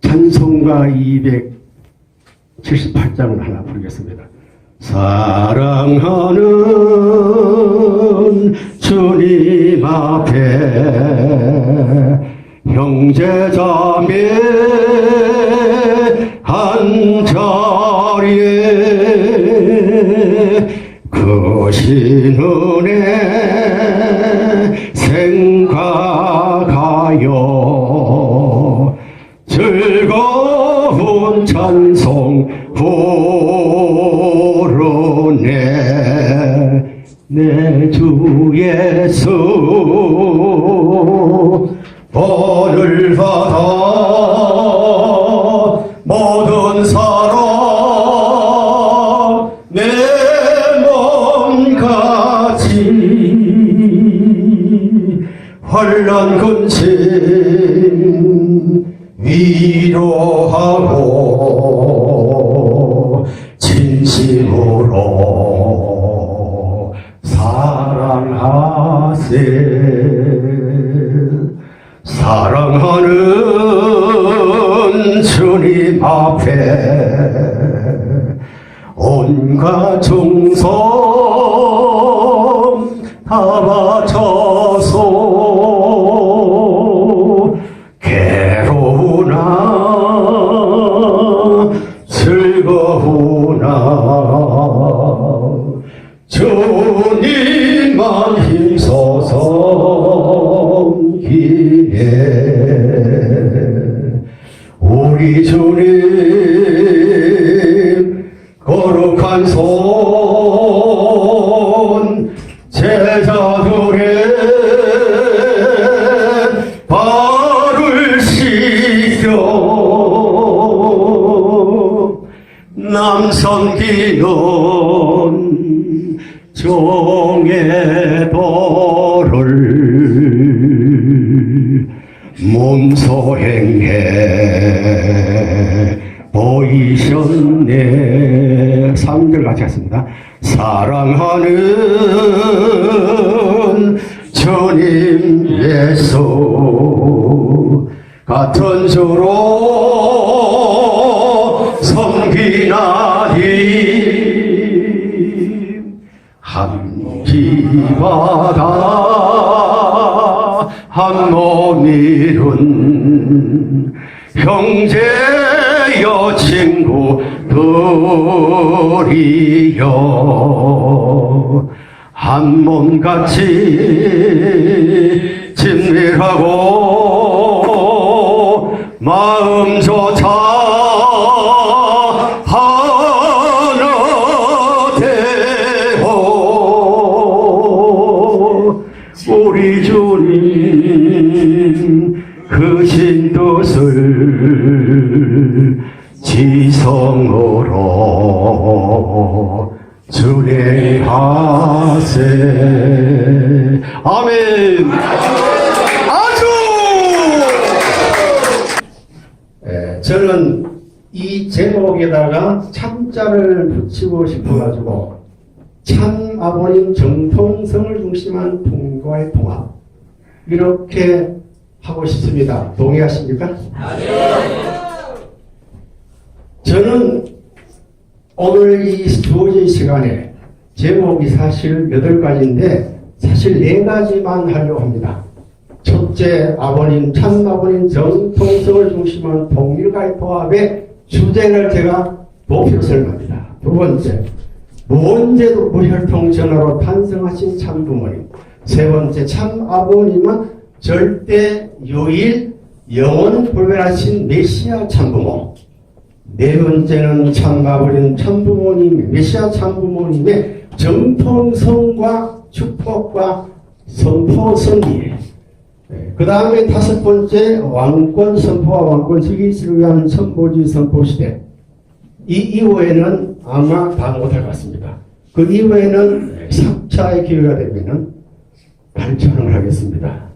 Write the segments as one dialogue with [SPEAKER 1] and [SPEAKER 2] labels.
[SPEAKER 1] 찬송가 278장을 하나 부르겠습니다. 사랑하는 주님 앞에 형제자매 한자리에 그 신은혜 생각하여 즐거운 찬송 부르네. 내 주 예수 본을 받아 모든 사랑 내 몸같이 환난 근심 위로하고 진심으로 사랑하세. 사랑하는 주님 앞에 온갖 충성 다 바쳐서 괴로우나 즐거우나 주님만 힘써서 기네. 우리 주님 거룩한 손 제자들의 발을 씻겨 남섬기는 종의 도를 몸소 행해 보이셨네. 3절 같이 하겠습니다. 사랑하는 주님 예수 같은 주로 섬기나니 한 기바다 한 몸이룬 형제여 친구들이여 한 몸같이 친밀하고 마음조차 하나 되어 우리 주님 크신 뜻을 지성으로 준행하세. 아멘. 아주 저는 이 제목에다가 참자를 붙이고 싶어가지고 참 아버님 정통성을 중심한 통과의 통합 이렇게 하고 싶습니다. 동의하십니까? 저는 오늘 이 주어진 시간에 제목이 사실 8가지인데 사실 4가지만 하려고 합니다. 첫째, 아버님, 참 아버님 정통성을 중심한 통일과의 통합의 주제를 제가 높이로 설명합니다. 두 번째, 무언제도 무혈통 전화로 탄생하신 참 부모님. 세 번째, 참 아버님은 절대 유일 영원 불변하신 메시아 참부모. 네 번째는 참 아버님 참부모님 메시아 참부모님의 정통성과 축복과 선포 선기에 그 다음에 5번째 왕권 선포와 왕권 즉위를 위한 선포지 선포시대. 이 이후에는 아마 다 못할 것 같습니다. 그 이후에는 3차의 기회가 되면은 발전을 하겠습니다.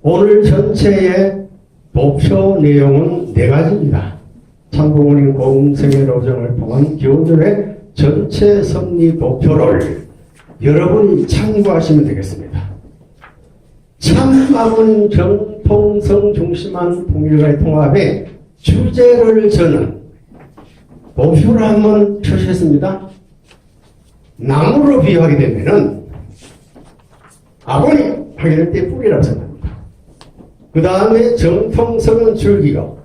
[SPEAKER 1] 오늘 전체의 도표 내용은 4가지입니다. 참부모님 공생의 로정을 통한 기원들의 전체 섭리 도표를 여러분이 참고하시면 되겠습니다. 참 아버님 정통성 중심한 통일과의 통합에 주제를 저는 도표를 한번 표시했습니다. 나무로 비유하게 되면은 아버님 하게 될 때 뿌리라고 생각합니다. 그 다음에 정통성은 줄기고,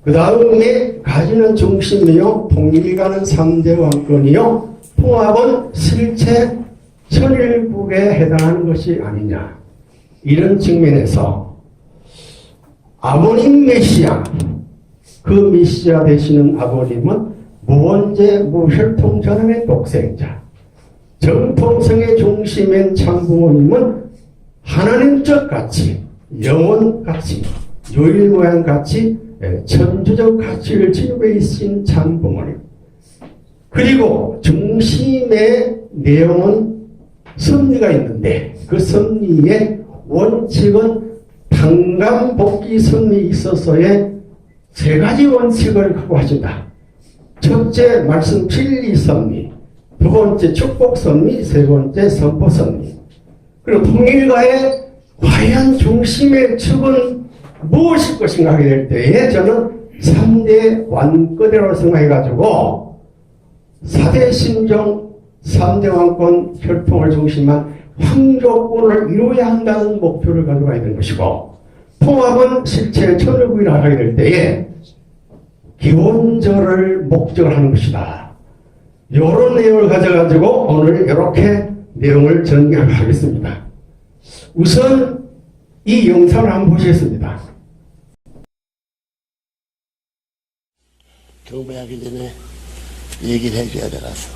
[SPEAKER 1] 그 다음에 가지는 중심이요, 통일가는 3대 왕권이요, 통합은 실체 천일국에 해당하는 것이 아니냐. 이런 측면에서 아버님 메시아, 그 메시아 되시는 아버님은 무원죄 무혈통 전환의 독생자, 정통성의 중심인 참부모님은 하나님적 가치, 영혼 가치, 유일무이한 가치, 천주적 가치를 지니고 있으신 참부모님. 그리고 중심의 내용은 섭리가 있는데 그 섭리의 원칙은 당감복귀 섭리에 있어서의 세 가지 원칙을 갖고 하신다. 첫째 말씀 진리 섭리, 두 번째 축복 섭리, 세 번째 선포 섭리. 그리고 통일가의 과연 중심의 축은 무엇일 것인가 하게 될 때에 저는 3대 완권이라고 생각해가지고 4대 신정, 3대 왕권 혈통을 중심한 황조권을 이루어야 한다는 목표를 가져가야 되는 것이고, 통합은 실체 천일국이라 하게 될 때에 기원절을 목적을 하는 것이다. 이런 내용을 가져가지고 오늘 이렇게 내용을 전개하겠습니다. 우선 이 영상을 한번 보시겠습니다.
[SPEAKER 2] 경배하기 전에 얘기를 해줘야 돼가서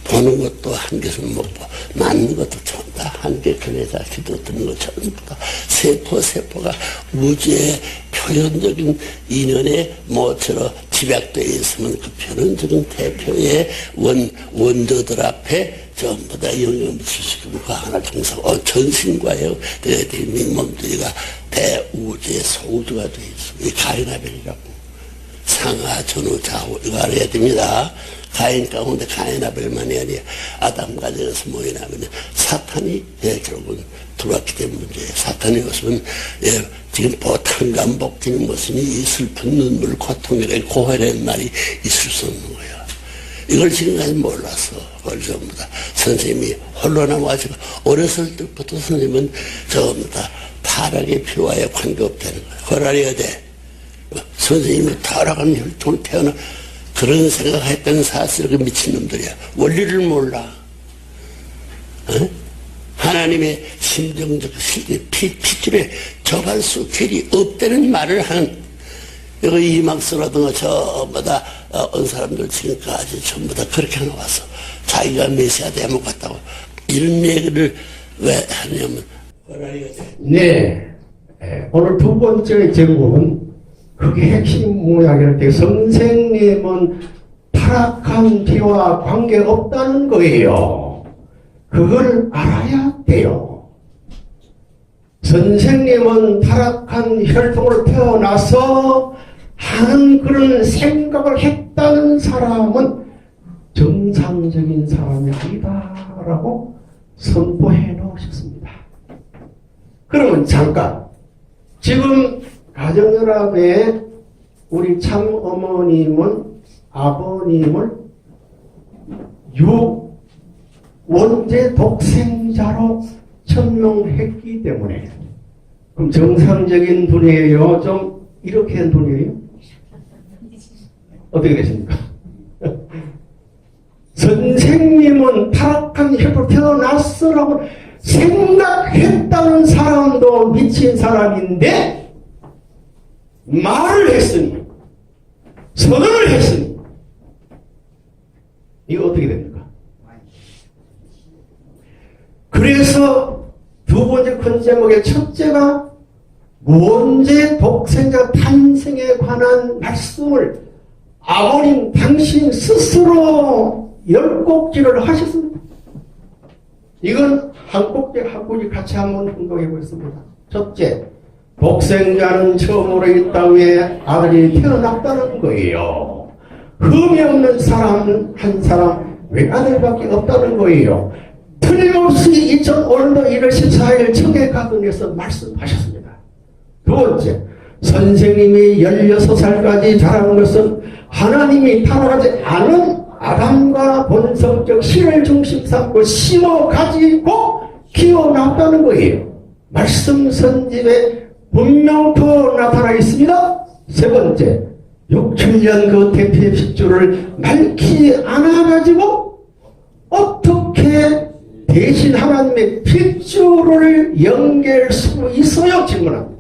[SPEAKER 2] 보는 것도 한개씩 먹고 맞는 것도 전다 한개 근에다 기도 듣는 것 전부다. 세포가 우주의 표현적인 인연의 모처럼 집약되어 있으면 그 표현적인 대표의 원조들 앞에 전부 다 영향을 미치시고 그 하나 정상 전신과의 몸뚱이가 대우주의 소우주가 되어 있어. 이 가인아벨이라고. 상하, 전후, 좌우 이거 알아야 됩니다. 가인 가운데 가인아벨만이 아니라 아담 가정에서 모이나면 사탄이 결국은 들어왔기 때문에 문제예요. 사탄이 없으면 지금 보탄감복기는 무슨 이 슬픈 눈물, 고통이라는 고해라는 말이 있을 수 없는 거예요. 이걸 지금까지 몰랐어. 그걸 전부 다 선생님이 홀로 남아가지고 어렸을 때부터 선생님은 전부 다 타락의 필요와의 관계없다는 거예요. 그걸 알아야 돼. 선생님이 타락한 혈통을 태어나 그런 생각했던 사실 그 미친놈들이야. 원리를 몰라. 어? 하나님의 심정적 실제 핏줄에 접할 수 길이 없다는 말을 하는 이거 이막스라든가 전부 다 어느 사람들 지금까지 전부 다 그렇게 나와서 자기가 메시아 대목 같다고 이런 얘기를 왜 하냐면
[SPEAKER 1] 네. 오늘 두 번째 제목은 그게 핵심 모양일 때 선생님은 타락한 피와 관계없다는 거예요. 그걸 알아야 돼요. 선생님은 타락한 혈통으로 태어나서 하는 그런 생각을 했다는 사람은 정상적인 사람이 아니다라고 선포해 놓으셨습니다. 그러면 잠깐 지금 가정연합에 우리 참어머님은 아버님을 유원죄 독생자로 천명했기 때문에 그럼 정상적인 분이에요? 좀 이렇게 한 분이에요? 어떻게 되십니까? 선생님은 타락한 혈통으로 태어났어라고 생각했다는 사람도 미친 사람인데 말을 했으니 선언을 했으니 이거 어떻게 됩니까? 그래서 두 번째 큰 제목의 첫째가 무원죄 독생자 탄생에 관한 말씀을 아버님 당신 스스로 10꼭지를 하셨습니다. 이건 한 꼭지 한 꼭지 같이 한번 행동해 보겠습니다. 첫째, 독생자는 처음으로 이 땅에 아들이 태어났다는 거예요. 흠이 없는 사람 한 사람 외아들밖에 없다는 거예요. 틀림없이 2005년도 1월 14일 청계가든에서 말씀하셨습니다. 두 번째, 선생님이 16살까지 자란 것은 하나님이 타락하지 않은 아담과 본성적 신을 중심 삼고 심어 가지고 키워놨다는 거예요. 말씀 선집에 분명토 나타나 있습니다. 세 번째, 6, 7년 그 대피의 핏줄을 맑히 안아가지고 어떻게 대신 하나님의 핏줄을 연결할 수 있어요? 질문합니다.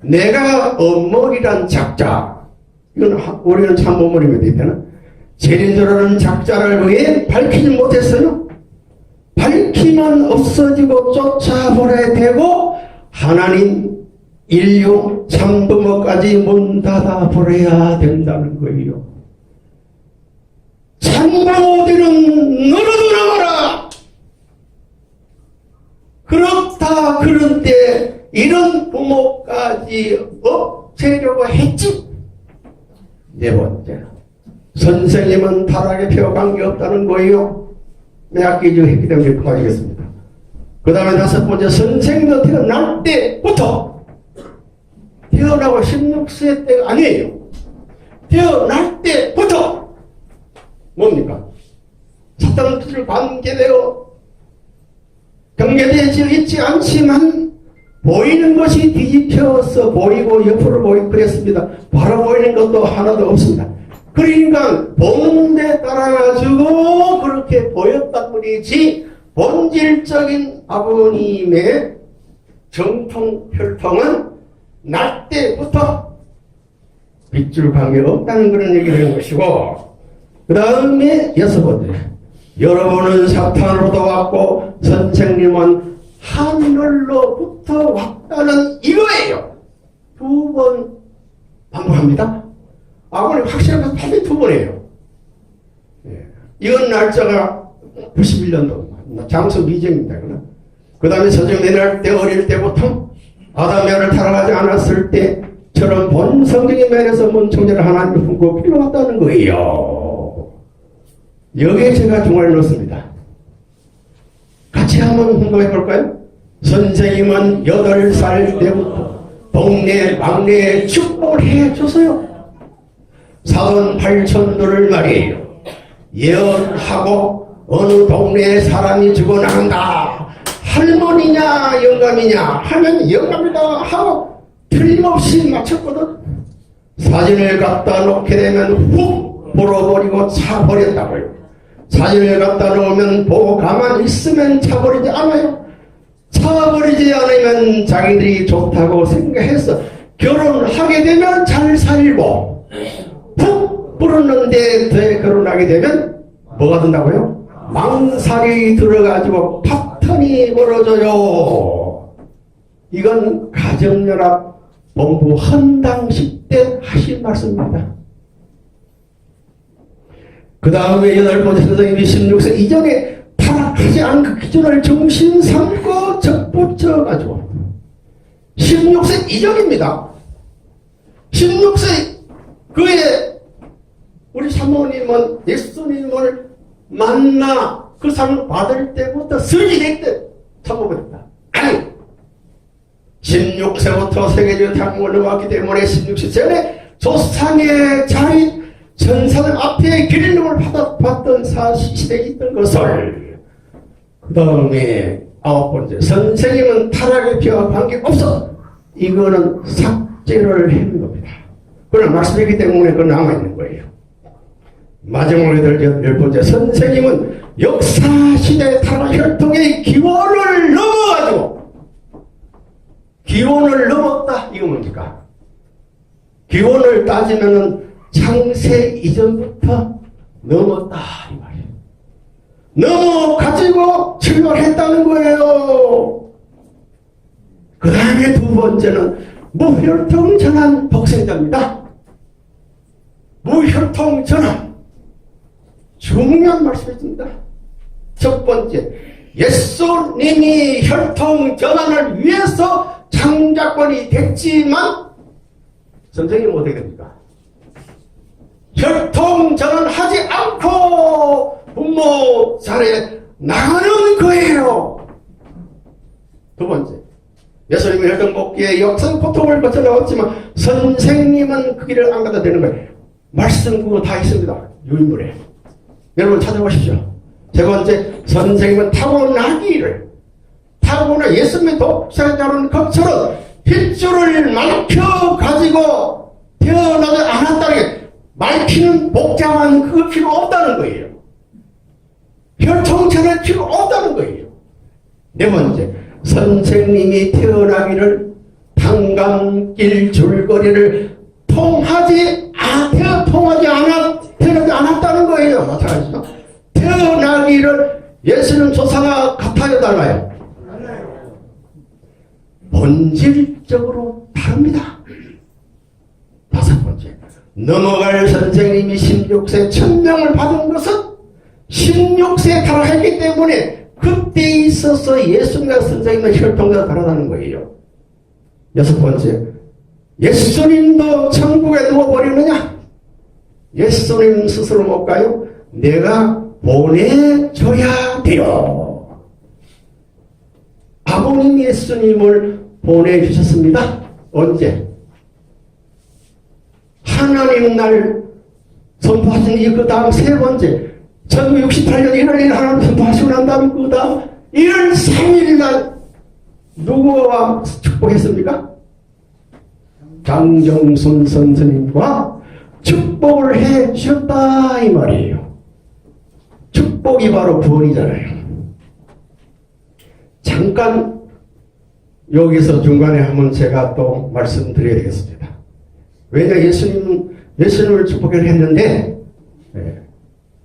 [SPEAKER 1] 내가 엄머리란 작자, 이건 우리는 참엄머리면 되잖아. 제린도라는 작자를 왜 밝히지 못했어요? 밝히면 없어지고 쫓아버려야 되고 하나님 인류 참부모까지 문 닫아버려야 된다는 거예요. 참부모들은 너라도 나와라. 그렇다 그런데 이런 부모까지 없애려고 했지. 네 번째, 선생님은 타락의 표 관계없다는 거예요. 내 아끼지 했기 때문에 그만이겠습니다. 그 다음에 다섯 번째, 선생님도 태어날 때부터, 태어나고 16세 때가 아니에요. 태어날 때부터 뭡니까? 사탄 뜻을 관계되어 경계되어 있지 않지만 보이는 것이 뒤집혀서 보이고 옆으로 보이고 그랬습니다. 바로 보이는 것도 하나도 없습니다. 그러니까 보는 데 따라가지고 그렇게 보였단 말이지 본질적인 아버님의 정통 혈통은 날 때부터 빗줄 관계가 없다는 그런 얘기를 하는 것이고, 그 다음에 여섯 번째, 여러분은 사탄으로도 왔고 선생님은 하늘로부터 왔다는 이거예요. 두 번 반복합니다. 아버님 확실하게 반복이 두 번이에요. 이건 날짜가 91년도 장수 미정입니다. 그 다음에 서정 내려갈 때 어릴 때부터 아담야를 타락하지 않았을 때처럼 본성적인 면에서 문청자를 하나님을 품고 필요하다는 거예요. 여기에 제가 중간을 넣습니다. 같이 한번 hun동해 볼까요? 선생님은 8살 때부터 동네 막내에 축복을 해줬어요. 사돈 팔촌들을 말이에요. 예언하고 어느 동네에 사람이 죽어나간다. 할머니냐 영감이냐 하면 영감이다 하고 틀림없이 맞췄거든. 사진을 갖다 놓게 되면 훅 불어버리고 차버렸다고요. 사진을 갖다 놓으면 보고 가만히 있으면 차버리지 않아요. 차버리지 않으면 자기들이 좋다고 생각해서 결혼하게 되면 잘 살고 푹 불었는데 더 결혼하게 되면 뭐가 된다고요? 망살이 들어가지고 파탄이 벌어져요. 이건 가정연합 본부 헌당식 때 하신 말씀입니다. 그 다음에 8번째 선생님이 16세 이전에 타락하지 않은 그 기준을 중심 삼고 접붙여가지고 16세 이전입니다. 16세 그의 우리 사모님은 예수님을 만나 그 상을 받을 때부터 설리될 때 참고했다. 아니 16세부터 세계적 탕문을 왔기 때문에 16세 전에 조상의 자리 천사들 앞에 기름을 받던 사시대에 있던 것을 그 다음에 9번째 선생님은 타락의 피와 관계없어. 이거는 삭제를 해는 겁니다. 그런 말씀이기 때문에 그건 남아있는 거예요. 마지막으로 10번째 선생님은 역사시대 타락 혈통의 기원을 넘어가지고 기원을 넘었다. 이거 뭡니까? 기원을 따지면은 창세 이전부터 넘었다 이 말이에요. 넘어가지고 출발했다는 거예요. 그 다음에 두 번째는 무혈통 전환 독생자입니다. 무혈통 전환 중요한 말씀입니다. 첫 번째 예수님이 혈통 전환을 위해서 창작권이 됐지만 선생님은 어떻게 됩니까? 혈통 전환하지 않고 부모 자리에 나가는 거예요. 두 번째 예수님은 혈통복귀의 역사 고통을 거쳐 나왔지만 선생님은 그 길을 안 가다 되는 거예요. 말씀 그거 다 있습니다. 유인물에. 여러분 찾아보십시오. 세 번째, 선생님은 타고나기를 타고나 예수님의 독생자는 것처럼 핏줄을 말켜 가지고 태어나지 않았다는 게 말키는 복잡한 그 필요 없다는 거예요. 혈통체는 필요 없다는 거예요. 네 번째, 선생님이 태어나기를 탄강길 줄거리를 통하지 않았다는 거예요. 마찬가지죠. 태어나기를 예수는 조사가 같아요, 달라요? 본질적으로 다릅니다. 다섯 번째, 넘어갈 선생님이 16세 천명을 받은 것은 16세에 타락했기 때문에 그때 있어서 예수님과 선생님의 혈통과 다르다는 거예요. 여섯 번째, 예수님도 천국에 누워버리느냐? 예수님 스스로 못 가요? 내가 보내줘야 돼요. 아버님 예수님을 보내주셨습니다. 언제? 하나님 날 선포하신 그 다음 세 번째, 1968년 1월 1일 하나님 선포하시고 난 다음 그 다음 1월 3일 날 누구와 축복했습니까? 장정순 선생님과 축복을 해 주셨다 이 말이에요. 축복이 바로 구원이잖아요. 잠깐 여기서 중간에 한번 제가 또 말씀드려야 되겠습니다. 왜냐 예수님을 축복을 했는데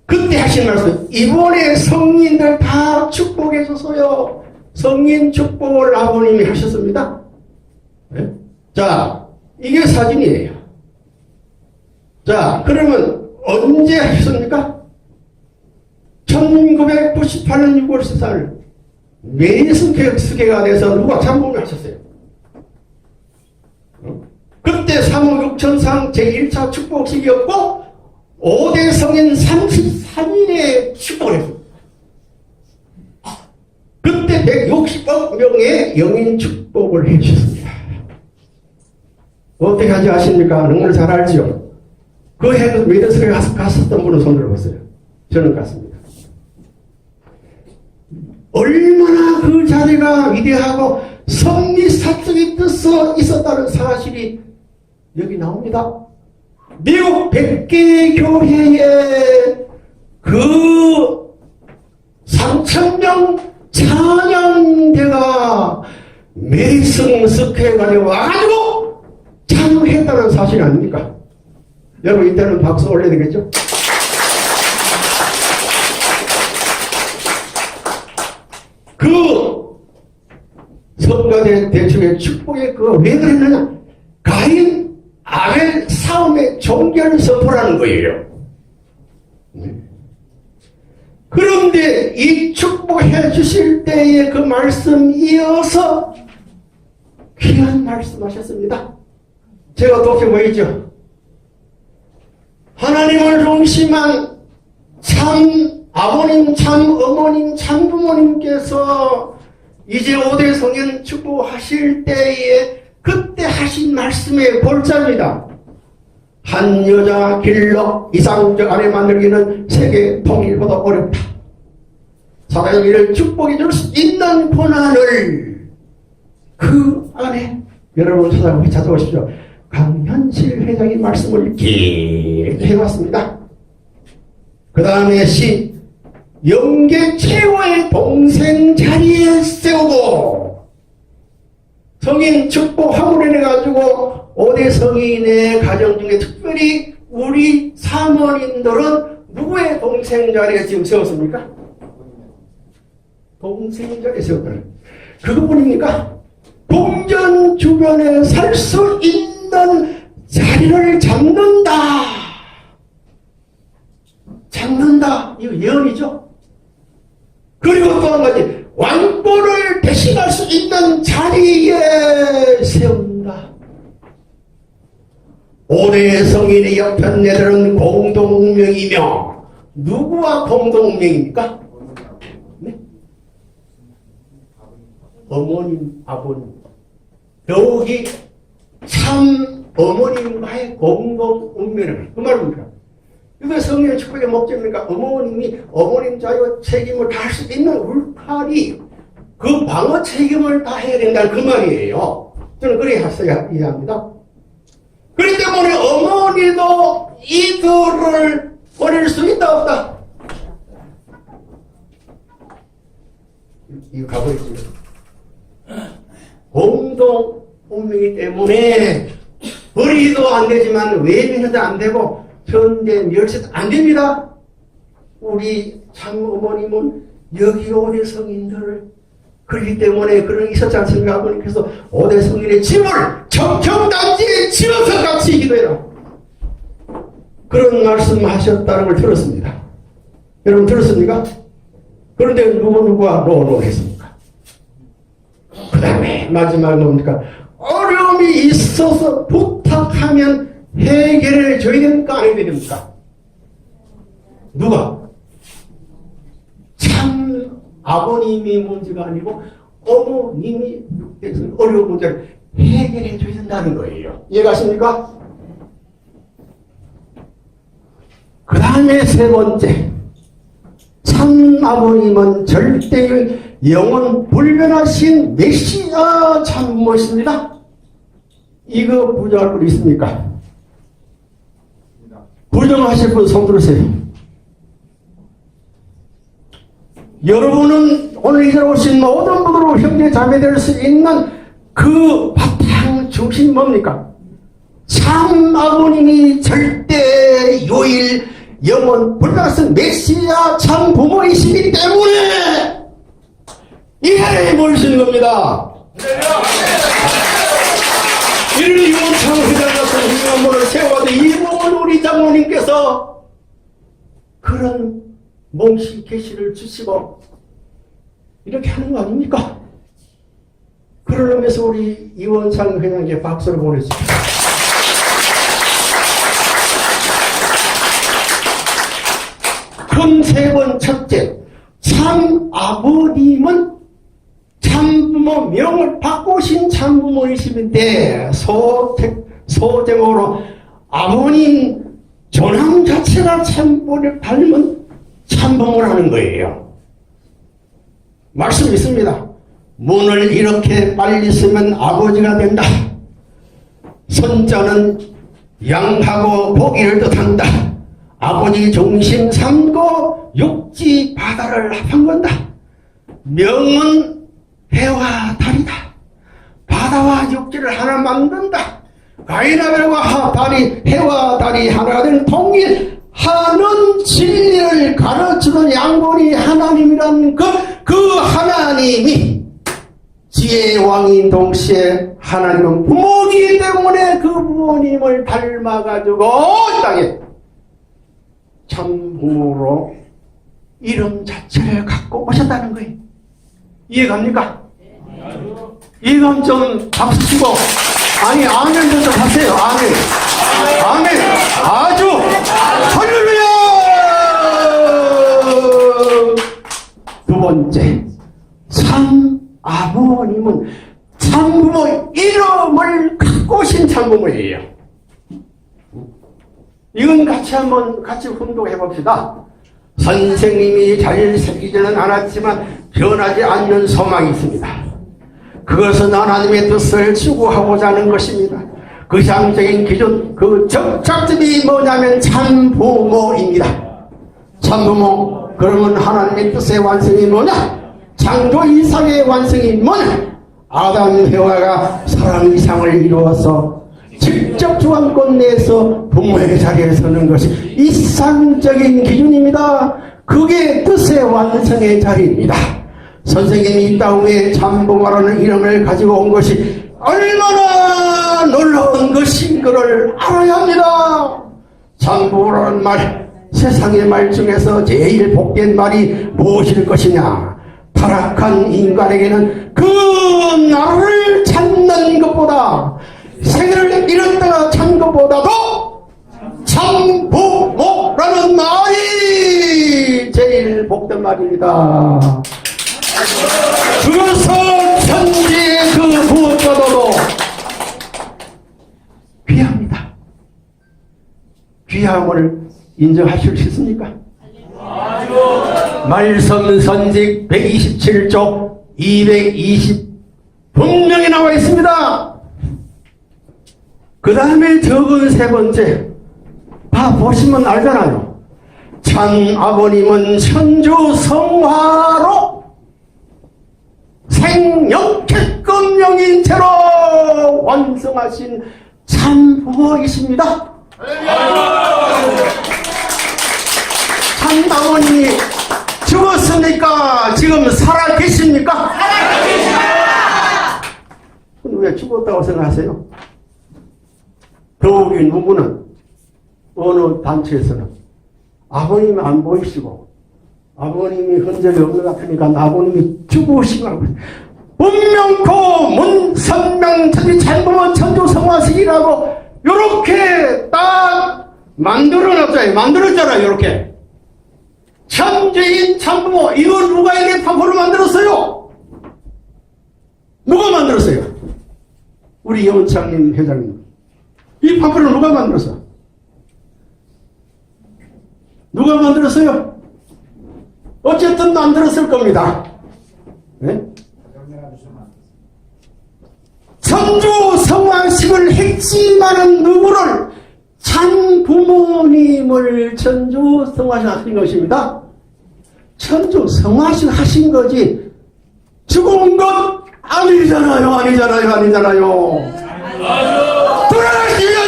[SPEAKER 1] 그때 하신 말씀, 이번에 성인들 다 축복해 줬어요. 성인 축복을 아버님이 하셨습니다. 네? 자, 이게 사진이에요. 자, 그러면 언제 하셨습니까? 1998년 6월 14일 메이스케가 돼서 누가 참봉을 하셨어요. 그때 3억 6천상 제1차 축복식이었고 5대 성인 33인의 축복을 했습니다. 그때 160억 명의 영인 축복을 해주셨습니다. 어떻게 하지 아십니까? 너무나 잘 알죠? 그 해에 메이드스에 갔었던 분은 손 들어보세요. 저는 갔습니다. 얼마나 그 자리가 위대하고 성리사적인 뜻이 있었다는 사실이 여기 나옵니다. 미국 100개 교회에 그 3,000명 찬양대가 메이슨 스퀘어에 와가지고 찬양했다는 사실 아닙니까? 여러분 이때는 박수 올려야 되겠죠? 그 성가대 대충의 축복의 그거 왜 그랬느냐? 가인 아벨 싸움의 종결 선포라는 거예요. 그런데 이 축복해 주실 때에 그 말씀 이어서 귀한 말씀 하셨습니다. 제가 도대체 뭐였죠? 하나님을 중심한 참 아버님, 참 어머님, 참 부모님께서 이제 5대 성인 축복하실 때에 그때 하신 말씀의 골자입니다. 한 여자 길러 이상적 아내 만들기는 세계 통일보다 어렵다. 사랑이를 축복해 줄 수 있는 권한을 그 안에 여러분 찾아보십시오. 강현실 회장의 말씀을 쭉 해왔습니다. 그 다음에 영계 최고의 동생 자리에 세우고 성인 축복함으로 인해가지고 5대 성인의 가정 중에 특별히 우리 사모님들은 누구의 동생 자리에 지금 세웠습니까? 동생 자리에 세웠다. 그거뿐입니까? 동전 주변에 살 수 있는 자리를 잡는다. 이거 예언이죠. 그리고 또 한 가지, 왕권을 대신할 수 있는 자리에 세운다. 5대 성인의 옆편네들은 공동명이며 누구와 공동명입니까? 네? 어머님, 아버님. 더욱이 참 어머님과의 공동 운명을 그 말입니다. 이게 성령의 축복의 목적입니까? 어머님이 어머님 자유 책임을 다할 수 있는 울타리 그 방어 책임을 다 해야 된다는 그 말이에요. 저는 그렇게 이해합니다. 그렇기 때문에 어머니도 이들을 버릴 수 있다 없다? 이거 가보겠습니다. 공동 운명이기 때문에 버리도 안 되지만 외면해도 안 되고 현재 멸시도 안 됩니다. 우리 참 어머님은 여기 오대 성인들을 그렇기 때문에 그런 있었지 않습니까? 아버님께서 오대 성인의 집을 청평단지에 지어서 같이 기도해라. 그런 말씀하셨다는 걸 들었습니다. 여러분 들었습니까? 그런데 누구와 노노했습니까? 그 다음에 마지막에 뭡니까? 어려움이 있어서 부탁하면 해결해 줘야 됩니까? 안 해야 됩니까? 누가? 참 아버님이 문제가 아니고 어머님이 어려운 문제를 해결해 줘야 된다는 거예요. 이해가십니까? 그 다음에 세 번째, 참 아버님은 절대의 영원 불변하신 메시아 참모십니다. 이거 부정할 분 있습니까? 부정하실 분 손 들으세요. 여러분은 오늘 이 자리에 오신 모든 분으로 형제 자매 될 수 있는 그 바탕 중심이 뭡니까? 참 아버님이 절대 요일 영원 불가능 메시아 참 부모이시기 때문에 이 자리에 모이신 겁니다. 이를 유원창 회장 같은 훌륭한 분을 세워도 이봉원 우리 장모님께서 그런 몽시 계시를 주시고 이렇게 하는 거 아닙니까? 그런 의미에서 우리 이원창 회장에게 박수를 보내주십시오. 큰 세 번 첫째, 참 아버님은 참부모 명을 바꾸신 참부모이심인데 소제목으로 아버님 존함 자체가 참부모를 닮은 참부모라는 거예요. 말씀 있습니다. 문을 이렇게 빨리 쓰면 아버지가 된다. 선자는 양하고 고기를 뜻한다. 아버지 중심 삼고 육지 바다를 합한 건다. 명은 해와 달이다. 바다와 육지를 하나 만든다. 가인아벨과 달이 해와 달이 하나가 되는 통일하는 진리를 가르치는 양본이 하나님이란 그 하나님이 지혜의 왕인 동시에 하나님은 부모이기 때문에 그 부모님을 닮아가지고 이 땅에 참 부모로 이름 자체를 갖고 오셨다는 거예요. 이해갑니까? 이건 좀 박수 치고 아니 아멘 좀 하세요. 아멘. 아멘. 아주 할렐루야. 두 번째, 참 아버님은 참부모 이름을 갖고 오신 참부모예요. 이건 같이 훈독해 봅시다. 선생님이 잘 새기지는 않았지만 변하지 않는 소망이 있습니다. 그것은 하나님의 뜻을 추구하고자 하는 것입니다. 그 상적인 기준, 그 접착점이 뭐냐면 참부모입니다. 참부모, 그러면 하나님의 뜻의 완성이 뭐냐? 창조 이상의 완성이 뭐냐? 아담 해와가 사랑 이상을 이루어서 직접 주관권 내에서 부모의 자리에 서는 것이 이상적인 기준입니다. 그게 뜻의 완성의 자리입니다. 선생님이 이 땅에 참부모라는 이름을 가지고 온 것이 얼마나 놀라운 것인 것을 알아야 합니다. 참부모라는 말, 세상의 말 중에서 제일 복된 말이 무엇일 것이냐? 타락한 인간에게는 그 나를 찾는 것보다 생을 잃었다가 찾는 것보다도 참부모라는 말이 제일 복된 말입니다. 그것은 천지의 그 무엇보다도 귀함을 인정하실 수 있습니까? 말씀 선직 127조 220 분명히 나와 있습니다. 그 다음에 적은 세 번째 다 보시면 알잖아요. 참 아버님은 천주 성화로 생영택금령인 채로 완성하신 참 부모이십니다. 참 아버님이 죽었습니까? 지금 살아 계십니까? 살아 계십니다. 왜 죽었다고 생각하세요? 더욱이 누구는 어느 단체에서는 아버님이 안 보이시고 아버님이 흔적이 없는 것 같으니까 아버님이 죽으시고 문명코 문선명천지 참부모 천주성화식이라고 요렇게 딱 만들었잖아요. 요렇게 천주인 참부모 이거 누가 이게 판포를 만들었어요? 누가 만들었어요? 우리 영창님 회장님. 이 판포를 누가 만들었어? 누가 만들었어요? 어쨌든 만들었을 겁니다. 네? 천주 성화식을 했지만은 누구를? 참 부모님을 천주 성화식 하신 것입니다. 천주 성화식 하신 거지 죽은 것 아니잖아요. 돌아가시면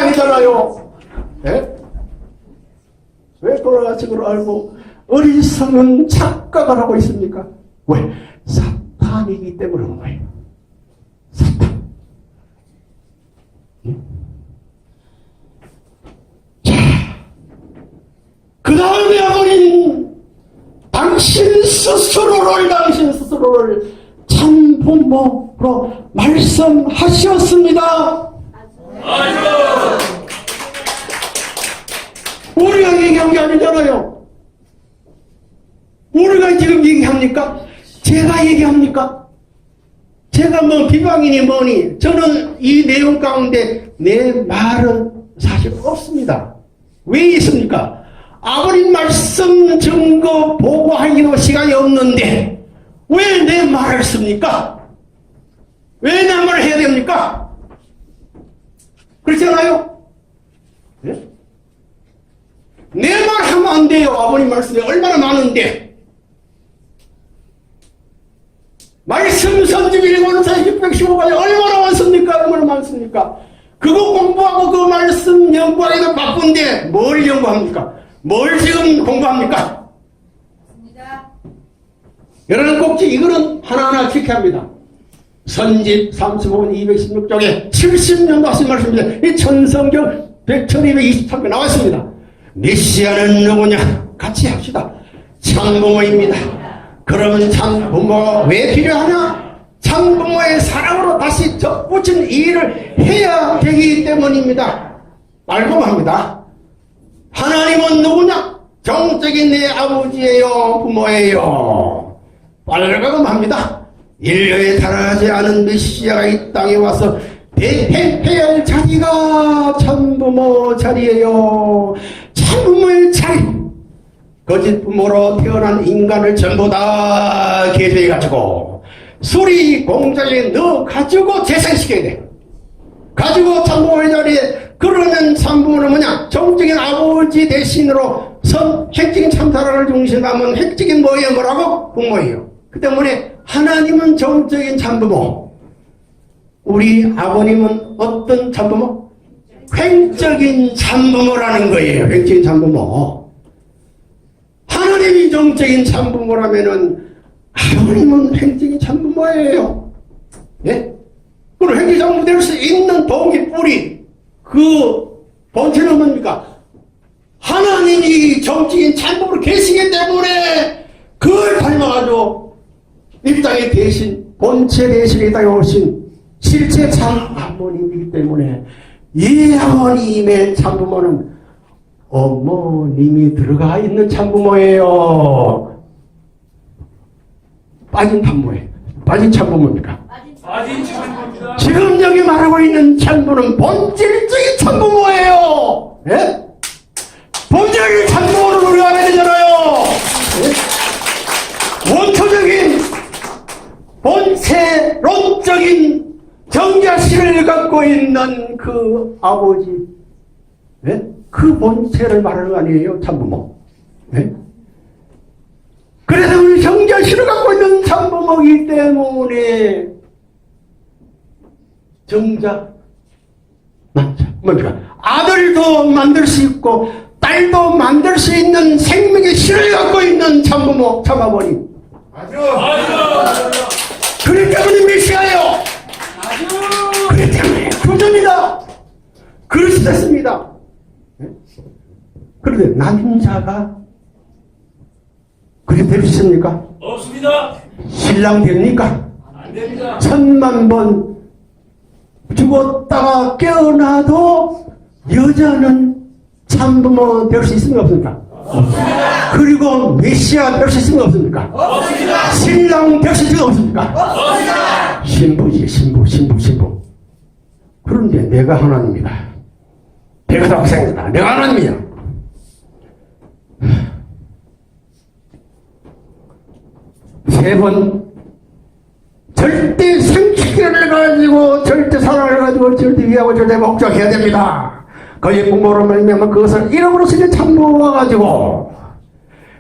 [SPEAKER 1] 아니잖아요. 네? 왜 돌아가신 걸 알고 어리석은 착각을 하고 있습니까? 왜? 사탄이기 때문에 그런 거예요. 사탄. 자, 그 다음에 아버님 당신 스스로를 참 부모로 말씀하셨습니다. 우리가 얘기한 게 아니잖아요. 우리가 지금 얘기합니까? 제가 얘기합니까? 제가 뭐 비방이니 뭐니 저는 이 내용 가운데 내 말은 사실 없습니다. 왜 있습니까? 아버님 말씀 증거 보고하기도 시간이 없는데 왜 내 말을 씁니까? 왜 내 말을 해야 됩니까? 그렇잖아요? 네? 내 말 하면 안 돼요. 아버님 말씀이 얼마나 많은데. 말씀 선집 1권사 615가지 얼마나 많습니까? 얼마나 많습니까? 그거 공부하고 그 말씀 연구하기도 바쁜데 뭘 연구합니까? 뭘 지금 공부합니까? 여러분 꼭 이거는 하나하나 지켜야 합니다. 선집 35권 216쪽에 70년도 하신 말씀입니다. 이 천성경 1223개 나왔습니다. 메시아는 누구냐? 같이 합시다. 참부모입니다. 그러면 참부모가 왜 필요하냐? 참부모의 사랑으로 다시 접붙인 일을 해야 되기 때문입니다. 말고 합니다. 하나님은 누구냐? 정적인 내 아버지예요, 부모예요. 빨라가고 합니다. 인류에 달하지 않은 메시아가 이 땅에 와서 대행해야 할 자리가 참부모 자리예요. 참부모의 자리. 거짓 부모로 태어난 인간을 전부 다 개조해가지고 수리 공장에 넣어가지고 재생시켜야 돼. 가지고 참부모의 자리에. 그러면 참부모는 뭐냐? 정적인 아버지 대신으로 핵적인 참사랑을 중심하면 핵적인 뭐라고? 부모예요. 그 때문에 하나님은 정적인 참부모, 우리 아버님은 어떤 참부모? 횡적인 참부모라는 거예요. 횡적인 참부모. 하나님이 정적인 참부모라면은 아버님은 횡적인 참부모예요. 예? 그럼 횡적인 참부모 될 수 있는 동기 뿌리, 그 본체는 뭡니까? 하나님이 정적인 참부모로 계시기 때문에 그걸 닮아가지고 이 땅에 대신 본체 대신 이 땅에 오신 실제 참 아버님이기 때문에 이 아버님의 참부모는 어머님이 들어가 있는 참부모예요. 빠진 참부모예요. 빠진 참부모입니까?
[SPEAKER 3] 빠진 참부모입니다.
[SPEAKER 1] 지금 여기 말하고 있는 참부는 본질적인 참부모예요. 그 아버지, 네? 그 본체를 말하는 거 아니에요, 참부모. 네? 그래서 우리 정자신을 갖고 있는 참부모이기 때문에 정자, 남자, 뭡니까? 아들도 만들 수 있고 딸도 만들 수 있는 생명의 신을 갖고 있는 참부모, 참아버님. 그렇기 때문에 메시아예요. 그렇기 때문에 구주입니다. 그리스도였습니다. 그런데 남자가 그렇게 될 수 있습니까?
[SPEAKER 3] 없습니다.
[SPEAKER 1] 신랑 됩니까?
[SPEAKER 3] 안 됩니다.
[SPEAKER 1] 1000만 번 죽었다가 깨어나도 여자는 참부모 될 수 있습니까? 없습니까?
[SPEAKER 3] 없습니다.
[SPEAKER 1] 그리고 메시아 될 수 있습니까? 없습니까?
[SPEAKER 3] 없습니다.
[SPEAKER 1] 신랑 될 수 있습니까? 없습니까?
[SPEAKER 3] 없습니다.
[SPEAKER 1] 신부지, 신부. 그런데 내가 하나님이다. 내가 학생이다. 내가 하나님이야. 세 번 절대 생축기를 가지고 절대 사랑을 가지고 절대 위하고 절대 목적해야 됩니다. 거기에 공부를 말미암아 그것을 이름으로 쓰게 참고와 가지고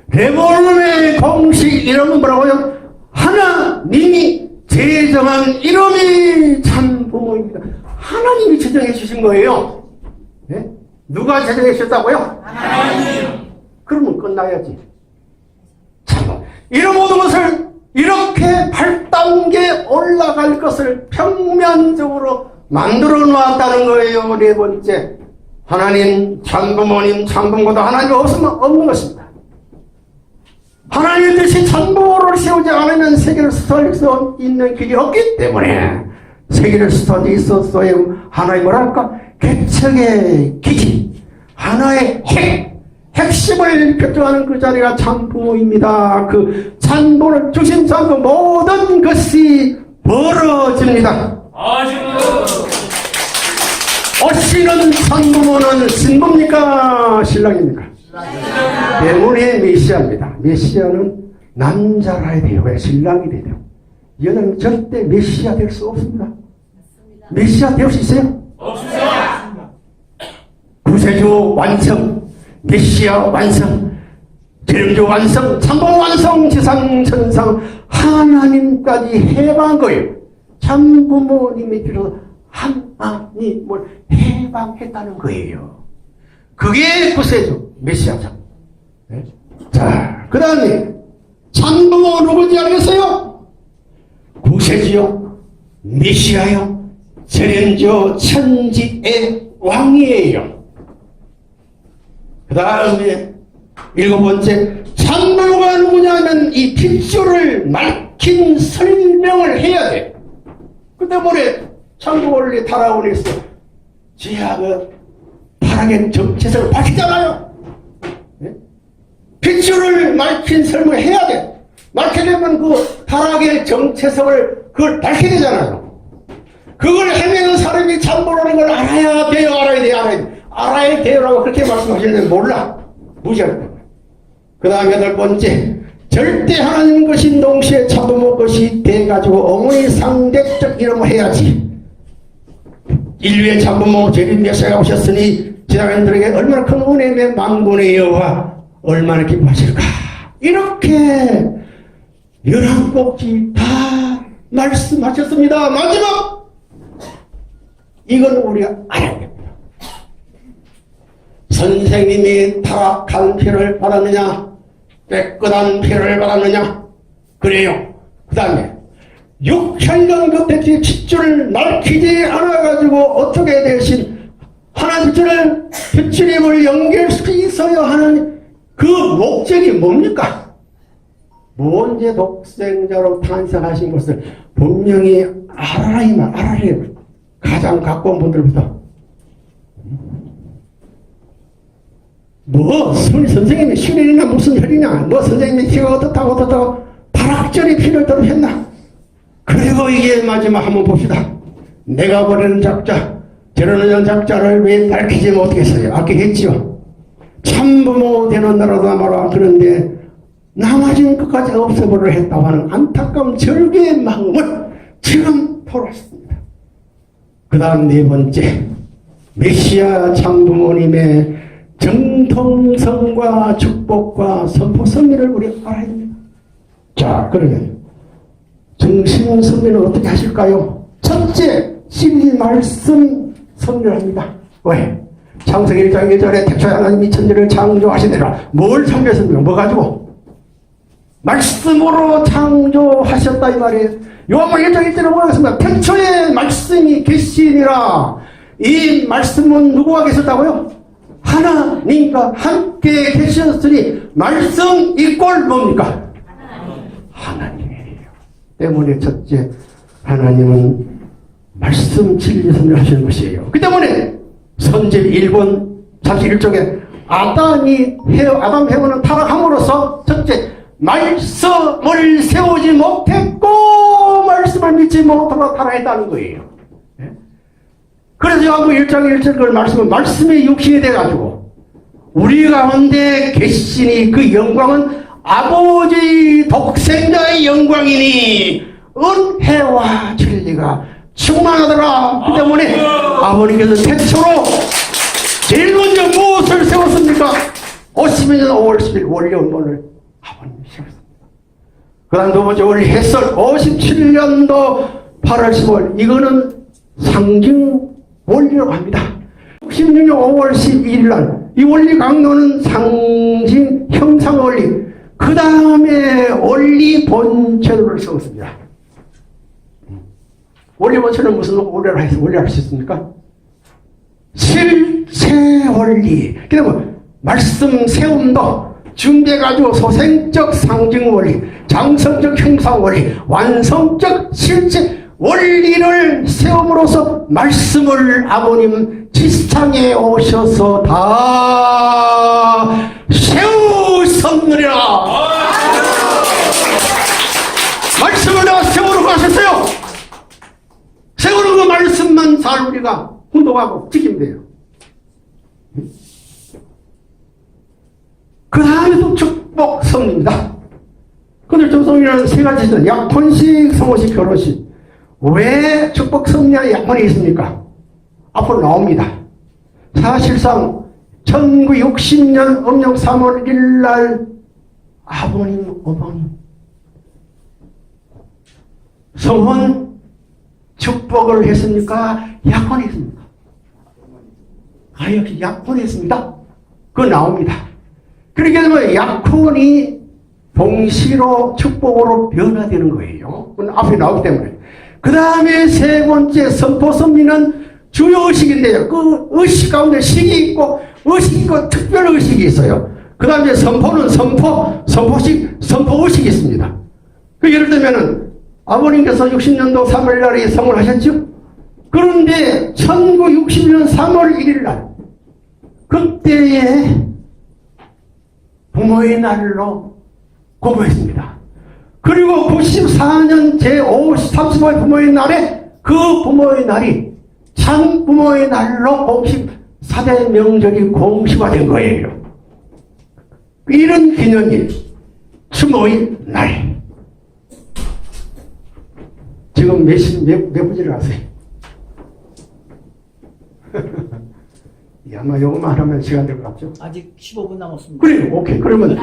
[SPEAKER 1] 레볼룸의 공식 이름은 뭐라고요? 하나님이 제정한 이름이 참부모입니다. 하나님이 제정해 주신 거예요. 네? 누가 제정해 주셨다고요?
[SPEAKER 3] 하나님.
[SPEAKER 1] 그러면 끝나야지. 참, 이런 모든 것을 이렇게 8단계 올라갈 것을 평면적으로 만들어 놨다는 거예요. 네 번째, 하나님, 참부모님, 참부모도 하나님 없으면 없는 것입니다. 하나님의 뜻이 참부모를 세우지 않으면 세계를 수호할 수 있는 길이 없기 때문에 세계를 수호하기 있었어야 하나의 뭐랄까? 개척의 기지, 하나의 핵심을 결정하는 그 자리가 참부모입니다. 그 참부모를 중심 삼고 모든 것이 벌어집니다. 어찌는 참부모는 신부입니까? 신랑입니까? 때문에 메시아입니다. 메시아는 남자라야 돼요. 왜? 신랑이 돼야 돼요. 여자는 절대 메시아 될 수 없습니다. 메시아 될 수 있어요?
[SPEAKER 3] 없습니다.
[SPEAKER 1] 구세주 완성, 메시아 완성, 재림주 완성, 참부모 완성, 지상 천상 하나님까지 해방한 거예요. 참부모님이 비로소 하나님을 해방했다는 거예요. 그게 구세주 메시아죠. 네? 자, 그 다음에 참부모 누구인지 알겠어요? 구세주요, 메시아요, 재림주 천지의 왕이에요. 그 다음에 7번째, 참부모가 누구냐면 이 핏줄을 밝힌 설명을 해야 돼. 그 때문에 참부모를 달아오면서 지하가 파랑의 정체성을 밝히잖아요. 네? 핏줄을 밝힌 설명을 해야 돼. 밝히려면 그 타락의 정체성을 그걸 밝혀야 되잖아요. 그걸 헤매는 사람이 참부모라는 걸 알아야 돼요. 알아야 돼요라고 그렇게 말씀하시는데 몰라. 무시할 거예요. 그 다음 8번째, 절대 하나님 것이 동시에 참부모 것이 돼가지고 어머니 상대적 이름을 해야지. 인류의 참부모 재림 메시아가 오셨으니 지상인들에게 얼마나 큰 은혜의 만군의 여호와 얼마나 기뻐하실까. 이렇게 11꼭지 다 말씀하셨습니다. 마지막 이건 우리가 알아야 됩니다. 선생님이 타락한 피를 받았느냐, 깨끗한 피를 받았느냐, 그래요. 그 다음에 6천년 그 백지 핏줄을 밝히지 않아가지고 어떻게 대신 하나님 핏줄임을 연결시켜 있어야 하는 그 목적이 뭡니까? 먼저 독생자로 탄생하신 것을 분명히 알아야만 알아야 가장 가까운 분들부터 뭐 선생님이 신인이나 무슨 혈이냐, 뭐 선생님이 피가 어떻다고 타락전에 피를 떨어졌나. 그리고 이게 마지막 한번 봅시다. 내가 버리는 작자, 저러는 작자를 왜 밝히지 못했어요? 아까 했지요. 참부모 되는 나라도 아마라. 그런데 남아진 것까지 없애버려 했다고 하는 안타까운 절개의 마음을 지금 돌았습니다. 그 다음 4번째, 메시아 장부모님의 정통성과 축복과 선포 선미를 우리 알아야 됩니다. 자, 그러면 정신 선미는 어떻게 하실까요? 첫째, 진리 말씀 선멸합니다. 왜? 창세기 1장 1절에 태초에 하나님이 천지를 창조하시니라. 뭘 창조했습니까? 뭐 가지고? 말씀으로 창조하셨다 이 말이에요. 요한복음 1장 1절에 뭐라고 했습니까? 태초에 말씀이 계시니라. 이 말씀은 누구와 계셨다고요? 하나님과 함께 계셨으니 말씀 이꼴 뭡니까? 하나님이에요. 때문에 첫째, 하나님은 말씀 진리 선멸하시는 것이에요. 그 때문에 선집 1권 41쪽에 아담 해와는 타락함으로써 첫째, 말씀을 세우지 못했고 말씀을 믿지 못하고 타락했다는 거예요. 그래서 요한복음 1장 1절 그 말씀은 말씀의 육신이 돼가지고 우리 가운데 계시니 그 영광은 아버지 독생자의 영광이니 은혜와 진리가 충만하더라. 그 때문에 아버님께서 태초로 제일 먼저 무엇을 세웠습니까? 52년 5월 10일 원리 원본을 아버님이 세웠습니다. 그 다음 두 번째 원리 해설 57년도 8월 15일 이거는 상징 원리라고 합니다. 16년 5월 12일 날 이 원리 강론은 상징 형상 원리 그 다음에 원리 본체를 세웠습니다. 원리 본체는 무슨 원리를 할 수 있습니까? 실체 원리. 그다음에 말씀 세움도 준비해가지고 소생적 상징 원리, 장성적 형상 원리, 완성적 실체 원리를 세움으로써 말씀을 아버님 지상에 오셔서 다 세우셨느니라. 말씀을 다 세우러 가셨어요. 세우는 그 말씀만 잘 우리가 훈독하고 지키면 돼요. 그 다음에 또 축복 성립입니다. 근데 축복성립이라는 세 가지 있어요. 약혼식, 성혼식, 결혼식. 왜 축복 성립에 약혼이 있습니까? 앞으로 나옵니다. 사실상 1960년 음력 3월 1일 날 아버님, 어머님 성혼 축복을 했습니까? 약혼했습니까? 역시 약혼했습니다. 그거 나옵니다. 그렇게 되면 약혼이 동시로 축복으로 변화되는 거예요. 그건 앞에 나오기 때문에. 그 다음에 세 번째 선포 선미는 주요 의식인데요. 그 의식 가운데 식이 있고 의식이 있고 특별 의식이 있어요. 그 다음에 선포는 선포식, 선포 의식이 있습니다. 그 예를 들면은 아버님께서 60년도 3월 날에 성을 하셨죠? 그런데 1960년 3월 1일 날 그때에 부모의 날로 공부했습니다. 그리고 94년 제35회 부모의 날에 그 부모의 날이 참 부모의 날로 공식 4대 명절이 공식화된 거예요. 이런 기념일 추모의 날 지금 몇 분지를 아세요? 아마 요것만 하면 시간 될 것 같죠?
[SPEAKER 4] 아직 15분 남았습니다.
[SPEAKER 1] 그래요, 오케이. 그러면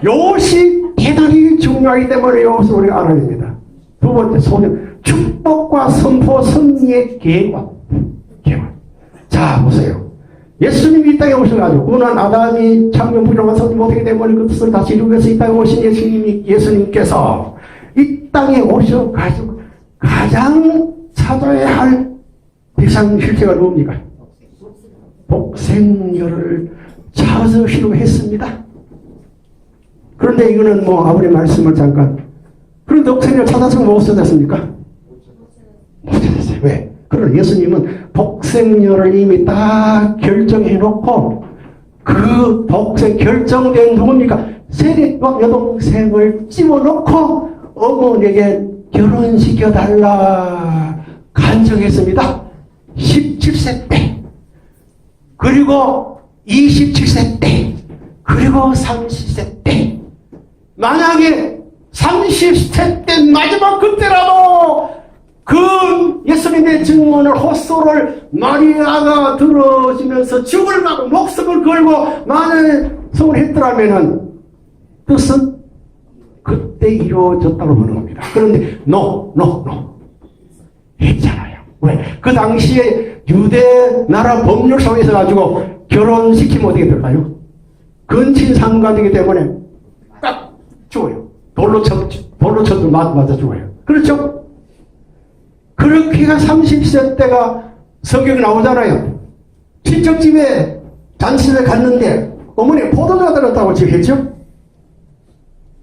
[SPEAKER 1] 요것이 대단히 중요하기 때문에 요것을 우리가 알아야 됩니다. 두 번째, 소년. 축복과 선포, 선미의 계획. 자, 보세요. 예수님이 이 땅에 오셔가지고, 고난 아담이 창조 부정한 성지 못하기 때문에 그 뜻을 다시 이루기 위해서 이 땅에 오신 예수님께서 이 땅에 오셔가지고 가장 찾아야 할 대상 실체가 누굽니까? 독생녀를 찾으시려고 했습니다. 그런데 이거는 뭐 아무리 말씀을 잠깐 그런 독생녀를 찾아서 못 찾았습니까? 못 찾았어요. 왜? 그러나 예수님은 독생녀를 이미 딱 결정해 놓고 그 독생 결정된 누굽니까? 세례와 여동생을 집어넣고 어머니에게 결혼시켜달라 간청했습니다. 17세 때 그리고 27세 때 그리고 30세 때 만약에 30세 때 마지막 그때라도 그 예수님의 증언을 헛소를 마리아가 들어주면서 죽을 막고 목숨을 걸고 만일 성공했더라면은 뜻은 그때 이루어졌다고 보는 겁니다. 그런데 no 했잖아요. 왜? 그 당시에 유대 나라 법률 속에서 가지고 결혼시키면 어떻게 될까요? 근친 상간이기 때문에 딱 죽어요. 돌로 쳐도 맞아 죽어요. 그렇죠? 그렇게가 30세 때가 성경에 나오잖아요. 친척집에 잔치를 갔는데 어머니 포도주가 들었다고 지겠죠?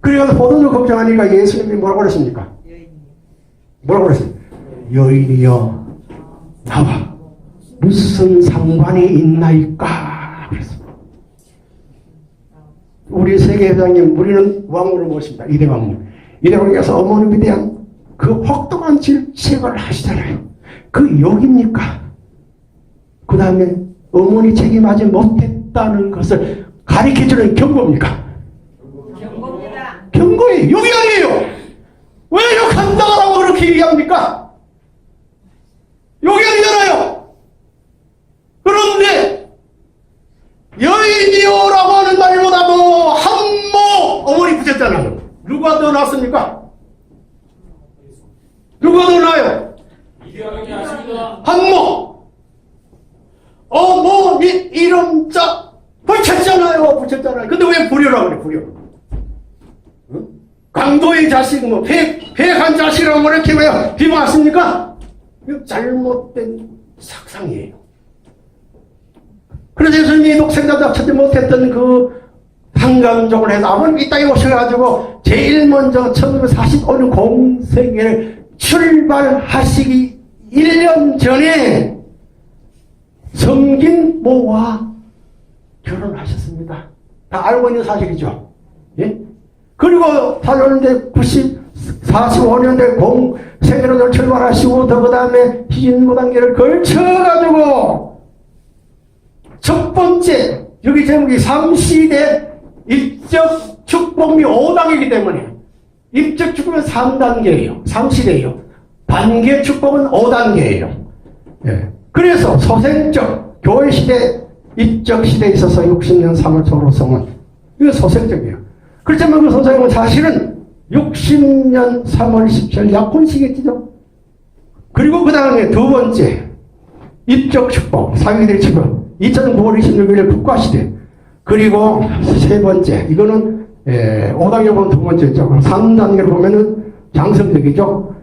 [SPEAKER 1] 그래서 포도주 걱정하니까 예수님이 뭐라고 그랬습니까? 뭐라고 그랬습니까? 여인이여 나와 무슨 상관이 있나이까 그랬습니다. 우리 세계회장님 우리는 왕으로 모십니다. 이대왕님. 이대왕께서 어머님에 대한 그 혹독한 질책을 하시잖아요. 그 욕입니까? 그 다음에 어머니 책임하지 못했다는 것을 가리켜주는 경고입니까?
[SPEAKER 3] 경고입니다.
[SPEAKER 1] 경고예요. 욕이 아니에요. 왜 욕한다라고 그렇게 얘기합니까? 욕이 아니잖아요. 그런데 여인이요라고 하는 말보다 뭐 한모 어머니 붙였잖아요. 누가 더 낫습니까? 누가 더 나아요? 한모 어머니 이름자 붙였잖아요. 근데 왜 불효라고 그래? 불효. 응? 강도의 자식 뭐 폐간 자식이라고 이렇게 왜 비방했습니까? 이거 잘못된 sak상이에요. 그래서 예수님이 독생자도 찾지 못했던 그 한강족을 해서 아버님 이 땅에 오셔가지고 제일 먼저 1945년 공생애를 출발하시기 1년 전에 성긴 모와 결혼하셨습니다. 다 알고 있는 사실이죠. 예? 그리고 45년대 공생애로 출발하시고 더 그 다음에 희진무 단계를 걸쳐가지고 첫 번째 여기 제목이 3시대 입적 축복미 5단계이기 때문에 입적 축복은 3단계예요. 3시대예요. 단계 축복은 5단계예요. 예. 그래서 소생적 교회 시대 입적 시대에 있어서 60년 3월 초로성은 이거 소생적이에요. 그렇지만 그 소생은 사실은 60년 3월 17일 약혼시겠죠. 그리고 그 다음에 두 번째 입적 축복 사기들의 축복 2009월 26일 국가시대. 그리고 세 번째, 이거는, 5단계 보면 두 번째죠. 3단계로 보면은 장성적이죠.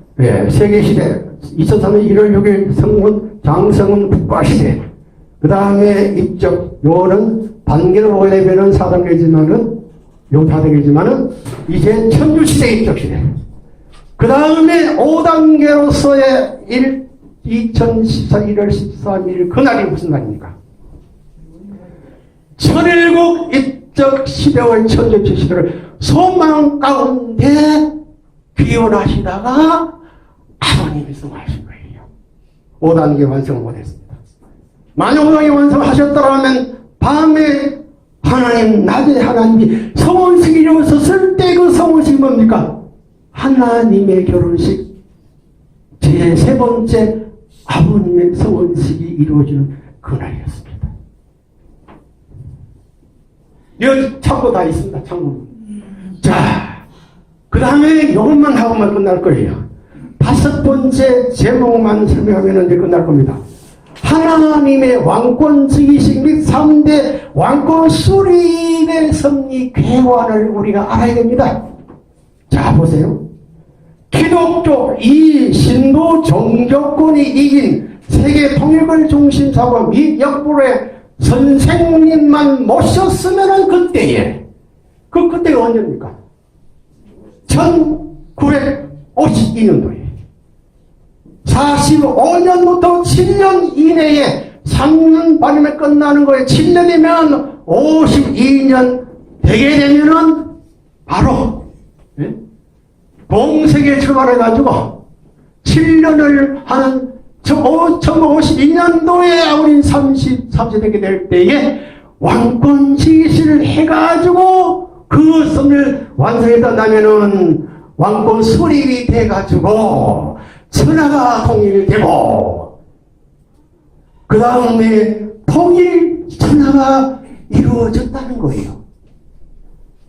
[SPEAKER 1] 세계시대, 2003년 1월 6일 성군 장성은 국가시대. 그 다음에 입적, 요거는 단계로 올리면은 4단계지만은, 요 4단계지만은, 이제 천주시대 입적시대. 그 다음에 5단계로서의 2014 1월 13일, 그날이 무슨 날입니까? 천일국 입적 시대의 천주시 시대를 소망 가운데 기원하시다가 아버님이 승하신 거예요. 5단계 완성을 못했습니다. 만약 5단계 완성하셨더라면 밤에 하나님, 낮에 하나님이 성원식이 이루어졌을 때 그 성원식이 뭡니까? 하나님의 결혼식 제 세 번째 아버님의 성원식이 이루어지는 그날이었습니다. 여기 창고 다 있습니다. 창고. 자, 그 다음에 이것만 하고만 끝날 거예요. 다섯 번째 제목만 설명하면 이제 끝날 겁니다. 하나님의 왕권 즉위식 및 3대 왕권 수립의 섭리 개관을 우리가 알아야 됩니다. 자, 보세요. 기독교 이 신도 종교권이 이긴 세계 통일을 중심사고 및 역부의 선생님만 모셨으면 그때에 그때가 언제입니까? 1952년도에 45년부터 7년 이내에 3년 반이면 끝나는 거예요. 7년이면 52년 되게 되면은 바로 공세기에 출발해가지고 7년을 하는 1952년도에 우리 30세 되게 될 때에 왕권 지시를 해가지고 그 섭리를 완성했다면은 왕권 수립이 돼가지고 천하가 통일되고 그 다음에 통일 천하가 이루어졌다는 거예요.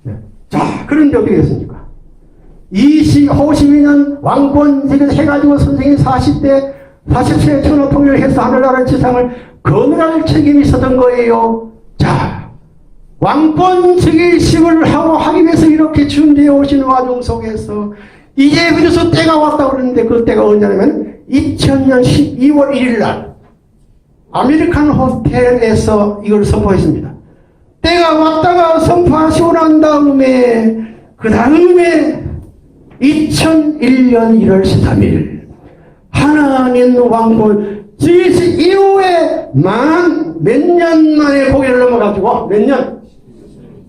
[SPEAKER 1] 네. 자, 그런데 어떻게 됐습니까? 52년 왕권 해가지고 선생이 40세 천하 통일을 해서 하늘나라 지상을 거느할 책임이 있었던 거예요. 자, 왕권 즉위식을 하기 위해서 이렇게 준비해 오시는 와중 속에서 이제 그래서 때가 왔다고 그러는데 그 때가 언제냐면 2000년 12월 1일 날 아메리칸 호텔에서 이걸 선포했습니다. 때가 왔다가 선포하시고 난 다음에 그 다음에 2001년 1월 13일 하나님 왕권 즉위식 이후에 몇 년 만에 고개를 넘어가지고 몇 년?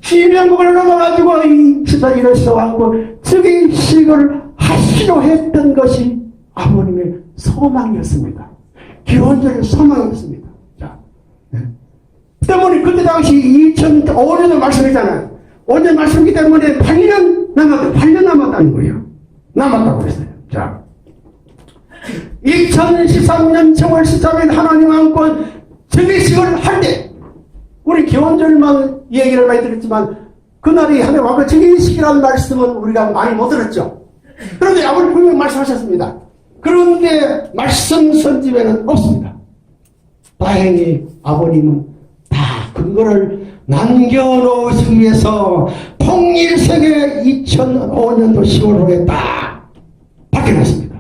[SPEAKER 1] 12년 고개를 넘어가지고 이 14일 1월 왕권 즉위식을 하시려 했던 것이 아버님의 소망이었습니다. 기원전의 소망이었습니다. 자, 네. 때문에 그때 당시 2005년에 말씀했잖아요. 5년 말씀이기 때문에 8년 남았다는 거예요. 남았다고 그랬어요. 자, 2013년 10월 13일 하나님 왕권 즉위식을 할 때 우리 기원절만 얘기를 많이 들었지만 그날이 하나님 왕권 즉위식이라는 말씀은 우리가 많이 못 들었죠. 그런데 아버님 분명히 말씀하셨습니다. 그런데 말씀 선집에는 없습니다. 다행히 아버님은 다 근거를 남겨놓으시기 위해서 통일세계 2005년도 10월호에 딱 밝혀놨습니다.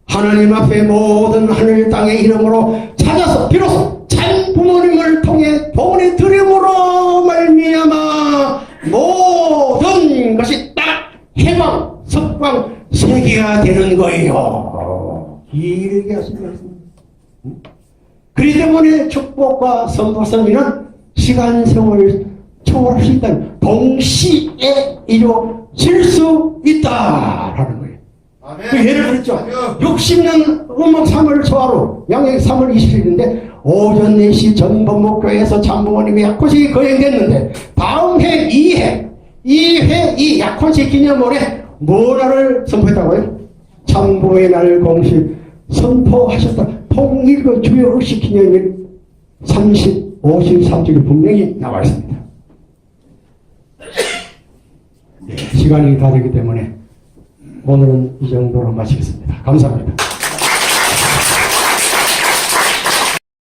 [SPEAKER 1] 하나님 앞에 모든 하늘 땅의 이름으로 찾아서 비로소 참 부모님을 통해 돈의 드림으로 말미암아 모든 것이 딱 해방, 석방, 세계가 되는 거예요. 길게 하십니다. 그렇기 때문에 축복과 선포선이는 시간 세월을 초월할 수 있다는 동시에 이루어질 수 있다라는 거예요. 그 예를 들었죠. 60년 음악 3월 초하루 양력 3월 20일인데 오전 4시 전범목교회에서 참부모님의 약혼식이 거행됐는데 다음 해 2회 이 약혼식 기념월에 뭐를 선포했다고요? 참부의 날 공식 선포하셨다. 통일의 주요 의식 기념일 53주기 분명히 나와 있습니다. 네, 시간이 다 되기 때문에 오늘은 이 정도로 마치겠습니다. 감사합니다.